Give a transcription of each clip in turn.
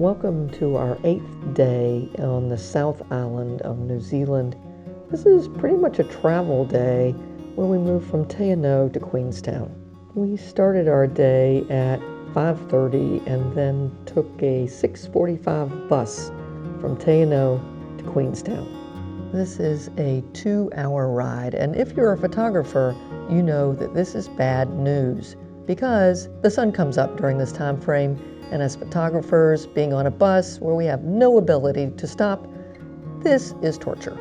Welcome to our 8th day on the South Island of New Zealand. This is pretty much a travel day where we moved from Te Anau to Queenstown. We started our day at 5:30 and then took a 6:45 bus from Te Anau to Queenstown. This is a 2-hour ride, and if you're a photographer, you know that this is bad news because the sun comes up during this time frame, and as photographers, being on a bus where we have no ability to stop, this is torture.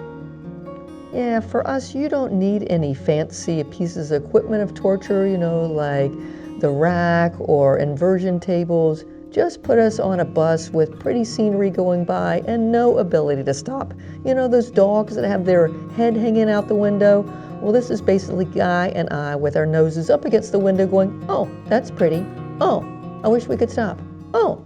Yeah, for us, you don't need any fancy pieces of equipment of torture, like the rack or inversion tables. Just put us on a bus with pretty scenery going by and no ability to stop. You know those dogs that have their head hanging out the window? Well, this is basically Guy and I with our noses up against the window going, oh, that's pretty. Oh, I wish we could stop. Oh,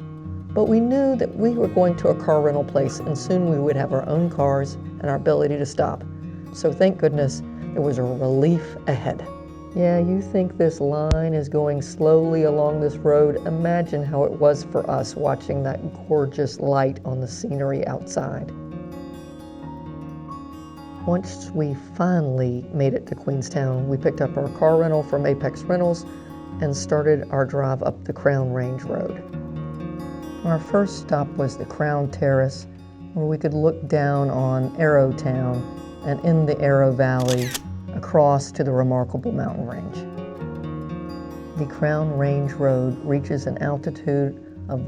but we knew that we were going to a car rental place and soon we would have our own cars and our ability to stop. So thank goodness there was a relief ahead. Yeah, you think this line is going slowly along this road. Imagine how it was for us watching that gorgeous light on the scenery outside. Once we finally made it to Queenstown, we picked up our car rental from Apex Rentals and started our drive up the Crown Range Road. Our first stop was the Crown Terrace, where we could look down on Arrowtown and in the Arrow Valley across to the remarkable mountain range. The Crown Range Road reaches an altitude of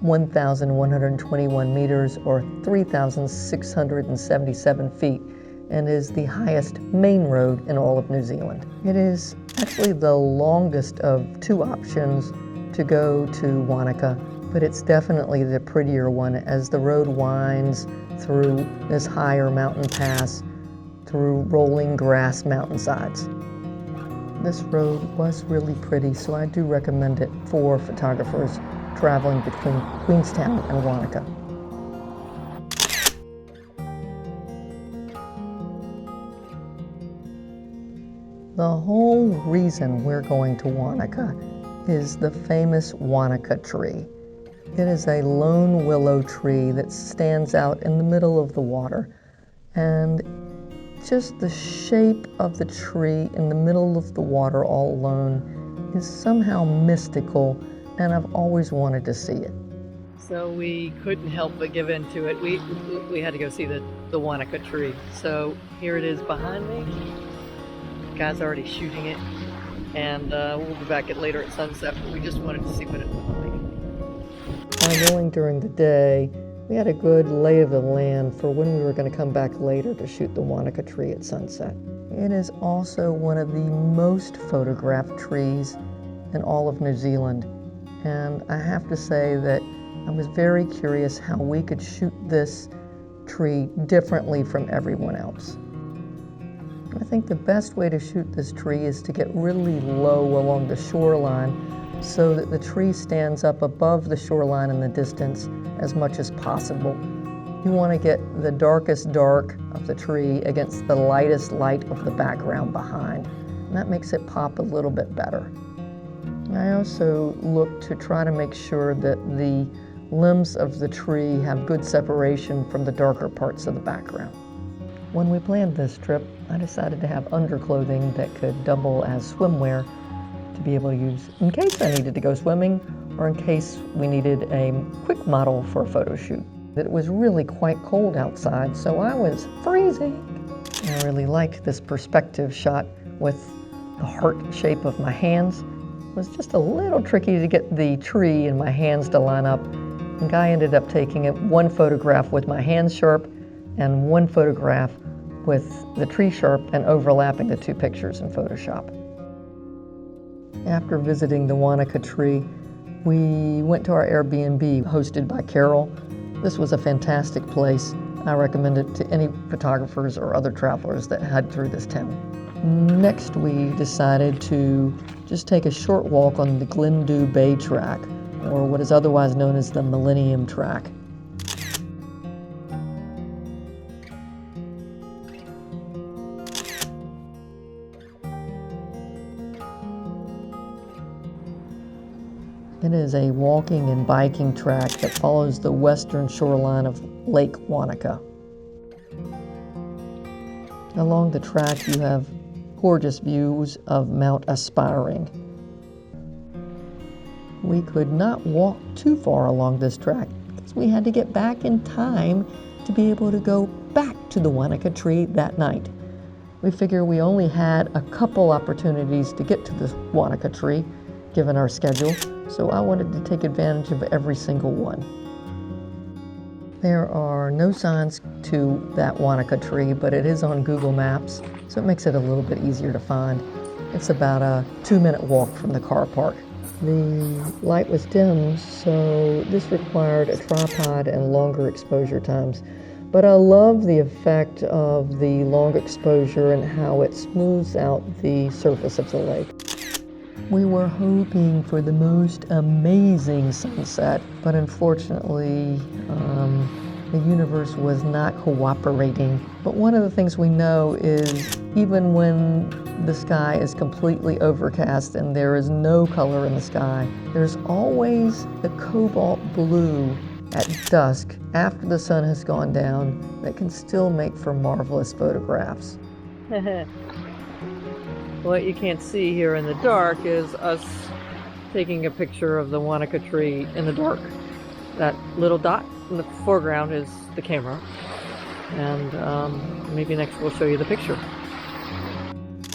1,121 meters or 3,677 feet and is the highest main road in all of New Zealand. It is actually the longest of two options to go to Wanaka, but it's definitely the prettier one as the road winds through this higher mountain pass through rolling grass mountainsides. This road was really pretty, so I do recommend it for photographers traveling between Queenstown and Wanaka. The whole reason we're going to Wanaka is the famous Wanaka Tree. It is a lone willow tree that stands out in the middle of the water, and just the shape of the tree in the middle of the water all alone is somehow mystical, and I've always wanted to see it. So we couldn't help but give in to it. We had to go see the Wanaka Tree. So here it is behind me. The guy's already shooting it, and we'll be back later at sunset, but we just wanted to see what it looked like. By going during the day, we had a good lay of the land for when we were going to come back later to shoot the Wanaka Tree at sunset. It is also one of the most photographed trees in all of New Zealand, and I have to say that I was very curious how we could shoot this tree differently from everyone else. I think the best way to shoot this tree is to get really low along the shoreline so that the tree stands up above the shoreline in the distance as much as possible. You want to get the darkest dark of the tree against the lightest light of the background behind, and that makes it pop a little bit better. I also look to try to make sure that the limbs of the tree have good separation from the darker parts of the background. When we planned this trip, I decided to have underclothing that could double as swimwear to be able to use in case I needed to go swimming or in case we needed a quick model for a photo shoot. It was really quite cold outside, so I was freezing. I really liked this perspective shot with the heart shape of my hands. It was just a little tricky to get the tree and my hands to line up. And Guy ended up taking one photograph with my hands sharp and one photograph with the tree sharp and overlapping the two pictures in Photoshop. After visiting the Wanaka Tree, we went to our Airbnb hosted by Carol. This was a fantastic place. I recommend it to any photographers or other travelers that head through this town. Next, we decided to just take a short walk on the Glendu Bay Track, or what is otherwise known as the Millennium Track. It is a walking and biking track that follows the western shoreline of Lake Wanaka. Along the track you have gorgeous views of Mount Aspiring. We could not walk too far along this track because we had to get back in time to be able to go back to the Wanaka Tree that night. We figure we only had a couple opportunities to get to the Wanaka Tree given our schedule, so I wanted to take advantage of every single one. There are no signs to that Wanaka Tree, but it is on Google Maps, so it makes it a little bit easier to find. It's about a 2-minute walk from the car park. The light was dim, so this required a tripod and longer exposure times. But I love the effect of the long exposure and how it smooths out the surface of the lake. We were hoping for the most amazing sunset, but unfortunately, the universe was not cooperating. But one of the things we know is even when the sky is completely overcast and there is no color in the sky, there's always the cobalt blue at dusk after the sun has gone down that can still make for marvelous photographs. What you can't see here in the dark is us taking a picture of the Wanaka Tree in the dark. That little dot in the foreground is the camera, and maybe next we'll show you the picture.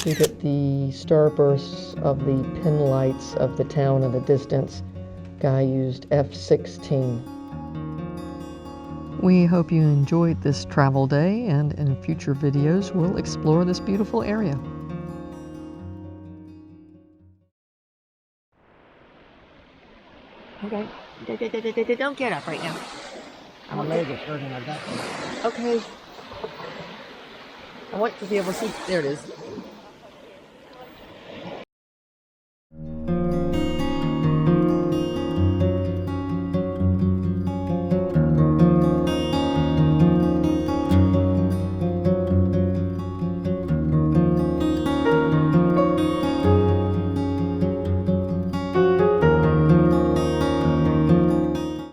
You get the starbursts of the pin lights of the town in the distance. Guy used f/16. We hope you enjoyed this travel day, and in future videos we'll explore this beautiful area. Okay. Don't get up right now. My leg is hurting like that. Okay. I want to be able to see. There it is.